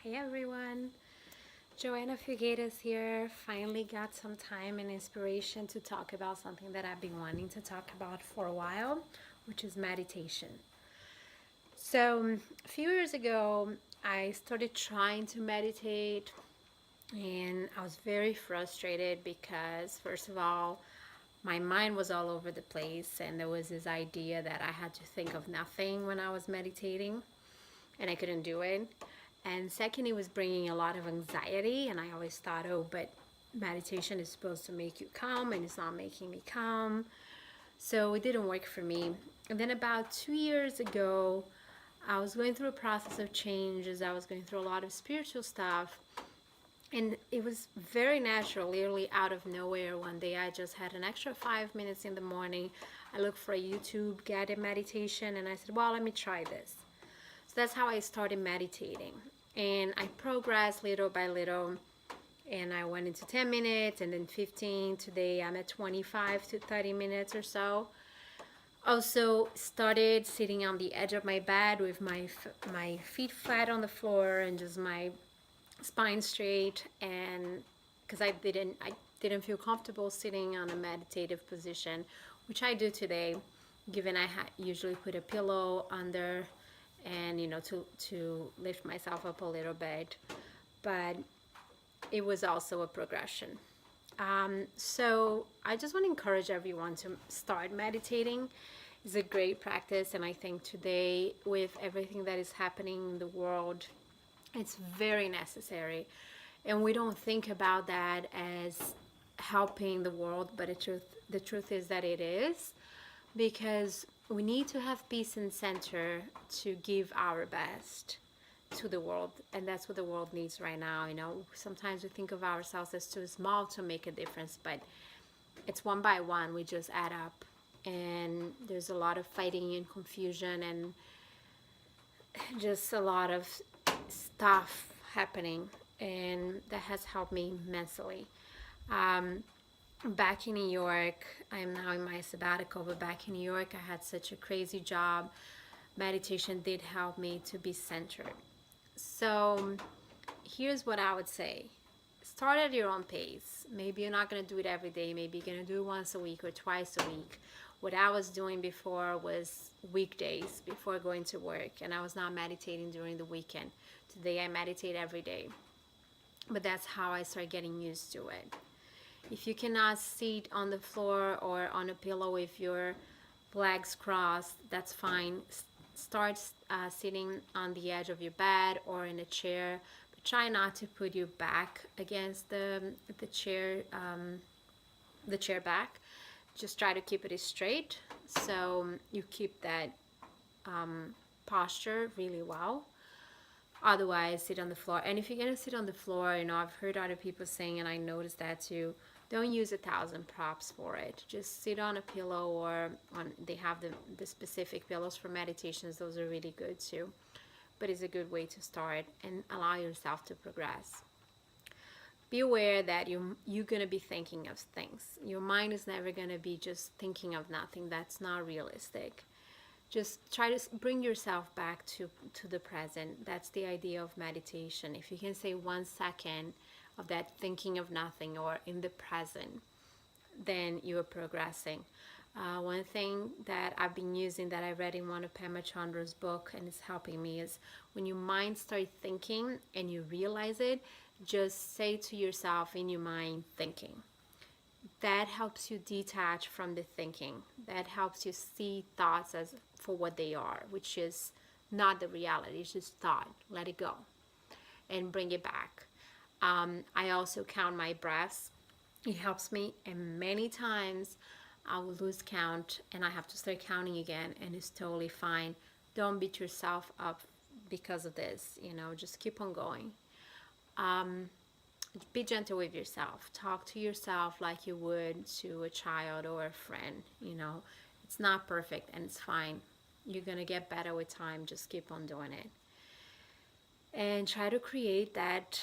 Hi everyone, Joanna Figueiras here. Finally got some time and inspiration to talk about something that I've been wanting to talk about for a while, which is meditation. A few years ago, I started trying to meditate, and I was very frustrated because, first of all, my mind was all over the place, and there was this idea that I had to think of nothing when I was meditating, and I couldn't do it. And second, it was bringing a lot of anxiety, and I always thought, oh, but meditation is supposed to make you calm, and it's not making me calm. So it didn't work for me. And then about 2 years ago, I was going through a process of changes. I was going through a lot of spiritual stuff. And it was very natural, literally out of nowhere. One day I just had an extra 5 minutes in the morning. I looked for a YouTube guided meditation and I said, well, let me try this. So that's how I started meditating. And I progressed little by little. And I went into 10 minutes and then 15. Today I'm at 25 to 30 minutes or so. Also started sitting on the edge of my bed with my feet flat on the floor and just my spine straight, and because I didn't feel comfortable sitting on a meditative position, which I do today, given I usually put a pillow under and to lift myself up a little bit, but it was also a progression. So I just want to encourage everyone to start meditating. It's a great practice, and I think today, with everything that is happening in the world, it's very necessary. And we don't think about that as helping the world, but the truth is that it is, because we need to have peace and center to give our best to the world, and that's what the world needs right now. Sometimes we think of ourselves as too small to make a difference, but it's one by one we just add up, and there's a lot of fighting and confusion and just a lot of stuff happening, and that has helped me immensely. um, Back in New York, I'm now in my sabbatical, but back in New York I had such a crazy job. Meditation did help me to be centered. So here's what I would say: start at your own pace. Maybe you're not going to do it every day, maybe you're going to do it once a week or twice a week. What I was doing before was weekdays before going to work, and I was not meditating during the weekend. Today I meditate every day, but that's how I started getting used to it. If you cannot sit on the floor or on a pillow with your legs crossed, that's fine. Start sitting on the edge of your bed or in a chair, but try not to put your back against the chair, the chair back. Just try to keep it straight, so you keep that posture really well. Otherwise, sit on the floor. And if you're gonna sit on the floor, I've heard other people saying, and I noticed that too, don't use 1,000 props for it. Just sit on a pillow, or they have the specific pillows for meditations. Those are really good too. But it's a good way to start and allow yourself to progress. Be aware that you're gonna be thinking of things. Your mind is never gonna be just thinking of nothing. That's not realistic. Just try to bring yourself back to the present. That's the idea of meditation. If you can say 1 second of that thinking of nothing or in the present, then you are progressing. One thing that I've been using, that I read in one of Pema Chandra's book, and it's helping me, is when your mind starts thinking and you realize it, just say to yourself in your mind, thinking. That helps you detach from the thinking. That helps you see thoughts as for what they are, which is not the reality. It's just thought. Let it go and bring it back. I also count my breaths. It helps me, and many times I will lose count and I have to start counting again, and it's totally fine. Don't beat yourself up because of this. Just keep on going. Be gentle with yourself. Talk to yourself like you would to a child or a friend. It's not perfect, and it's fine. You're gonna get better with time. Just keep on doing it, and try to create that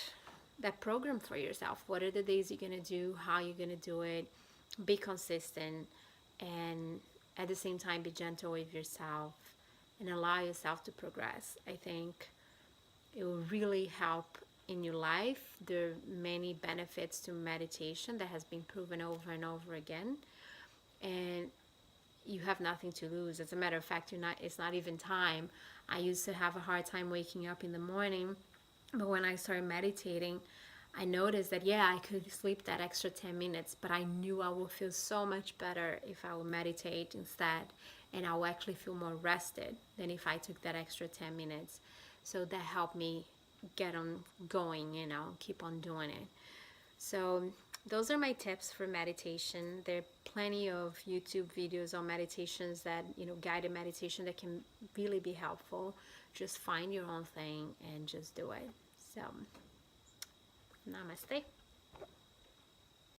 program for yourself. What are the days you're gonna do? How you're gonna do it? Be consistent, and at the same time be gentle with yourself and allow yourself to progress. I think it will really help in your life. There are many benefits to meditation that has been proven over and over again, and you have nothing to lose. As a matter of fact, it's not even time. I used to have a hard time waking up in the morning, but when I started meditating, I noticed that yeah, I could sleep that extra 10 minutes, but I knew I would feel so much better if I would meditate instead, and I would actually feel more rested than if I took that extra 10 minutes. So that helped me get on going, keep on doing it. So those are my tips for meditation. There are plenty of YouTube videos on meditations that, guided meditation that can really be helpful. Just find your own thing and just do it. So, namaste.